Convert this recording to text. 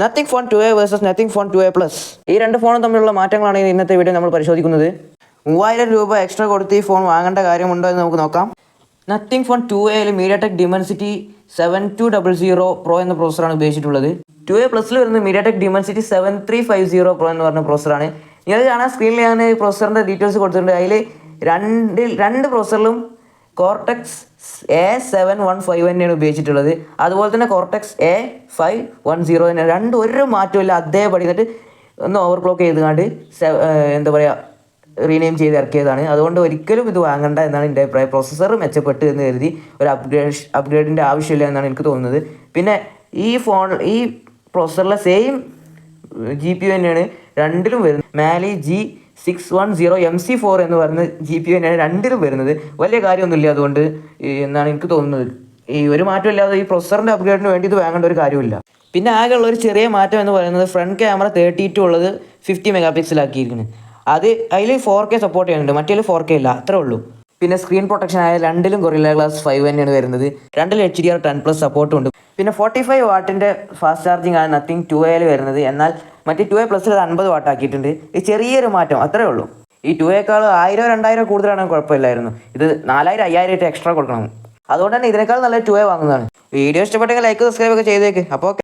Nothing phone 2A versus nothing phone 2A plus. ഈ രണ്ട് ഫോണും തമ്മിലുള്ള മാറ്റങ്ങളാണ് ഇന്നത്തെ വീഡിയോ നമ്മൾ പരിശോധിക്കുന്നത്. 3000 രൂപ എക്സ്ട്രാ കൊടുത്ത് ഈ ഫോൺ വാങ്ങേണ്ട കാര്യമുണ്ടോ എന്ന് നമുക്ക് നോക്കാം. നത്തിങ് ഫോൺ 2Aയിൽ MediaTek Dimensity 7200 Pro എന്ന പ്രോസറാണ് ഉപയോഗിച്ചിട്ടുള്ളത്. 2A പ്ലസിൽ വരുന്നത് MediaTek Dimensity 7350 Pro എന്ന് പറഞ്ഞ പ്രോസറാണ്. നിങ്ങൾ കാണാൻ സ്ക്രീനിൽ ഞാൻ പ്രോസറിൻ്റെ ഡീറ്റെയിൽസ് കൊടുത്തിട്ടുണ്ട്. അതിൽ രണ്ട് പ്രോസറിലും കോർട്ടെക്സ് A715 തന്നെയാണ് ഉപയോഗിച്ചിട്ടുള്ളത്. അതുപോലെ തന്നെ കോർട്ടെക്സ് A510 തന്നെ. രണ്ടും ഒരു മാറ്റമില്ല, അതേപടി എന്നിട്ട് ഒന്ന് ഓവർക്ലോക്ക് ചെയ്തുകൊണ്ട് എന്താ പറയുക റീനെയിം ചെയ്ത് ഇറക്കിയതാണ്. അതുകൊണ്ട് ഒരിക്കലും ഇത് വാങ്ങണ്ട എന്നാണ് എൻ്റെ അഭിപ്രായം. പ്രോസസ്സർ മെച്ചപ്പെട്ടു എന്ന് കരുതി ഒരു അപ്ഗ്രേഡിൻ്റെ ആവശ്യമില്ല എന്നാണ് എനിക്ക് തോന്നുന്നത്. പിന്നെ ഈ പ്രോസസ്സറിലെ സെയിം GPU തന്നെയാണ് രണ്ടിലും വരുന്നത്. മാലി G610MC4 എന്ന് പറയുന്ന GPU തന്നെയാണ് രണ്ടിലും വരുന്നത്. വലിയ കാര്യമൊന്നുമില്ല അതുകൊണ്ട് എന്നാണ് എനിക്ക് തോന്നുന്നത്. ഈ ഒരു മാറ്റമില്ലാതെ ഈ പ്രോസസ്സറിൻ്റെ അപ്ഗ്രേഡിന് വേണ്ടി ഇത് വാങ്ങേണ്ട ഒരു കാര്യമില്ല. പിന്നെ ആകെയുള്ള ഒരു ചെറിയ മാറ്റം എന്ന് പറയുന്നത് ഫ്രണ്ട് ക്യാമറ 32 ഉള്ളത് 50 MP ആക്കിയിരിക്കുന്നത്. അതിൽ 4K സപ്പോർട്ട് ചെയ്യുന്നുണ്ട്, മറ്റേ 4K ഇല്ല, അത്രേ ഉള്ളൂ. പിന്നെ സ്ക്രീൻ പ്രൊട്ടക്ഷൻ ആയ രണ്ടിലും Gorilla Glass 5 തന്നെയാണ് വരുന്നത്. രണ്ടിലും HDR10+ സപ്പോർട്ടും ഉണ്ട്. പിന്നെ 45 വാട്ടിൻ്റെ ഫാസ്റ്റ് ചാർജിങ് ആണ് നത്തിങ് 2Aയിൽ വരുന്നത്. എന്നാൽ മറ്റേ 2A പ്ലസിൽ 50 വാട്ട് ആക്കിയിട്ടുണ്ട്. ഈ ചെറിയൊരു മാറ്റം അത്രേ ഉള്ളൂ. ഈ 2Aയേക്കാൾ 1000-2000 കൂടുതലാണെങ്കിൽ കുഴപ്പമില്ലായിരുന്നു. ഇത് 4000-5000 എക്സ്ട്രാ കൊടുക്കണം. അതുകൊണ്ട് തന്നെ ഇതിനേക്കാൾ നല്ല 2A വാങ്ങുന്നതാണ്. വീഡിയോ ഇഷ്ടപ്പെട്ടെങ്കിൽ ലൈക്ക് സബ്സ്ക്രൈബ് ഒക്കെ ചെയ്തേക്ക്. അപ്പോൾ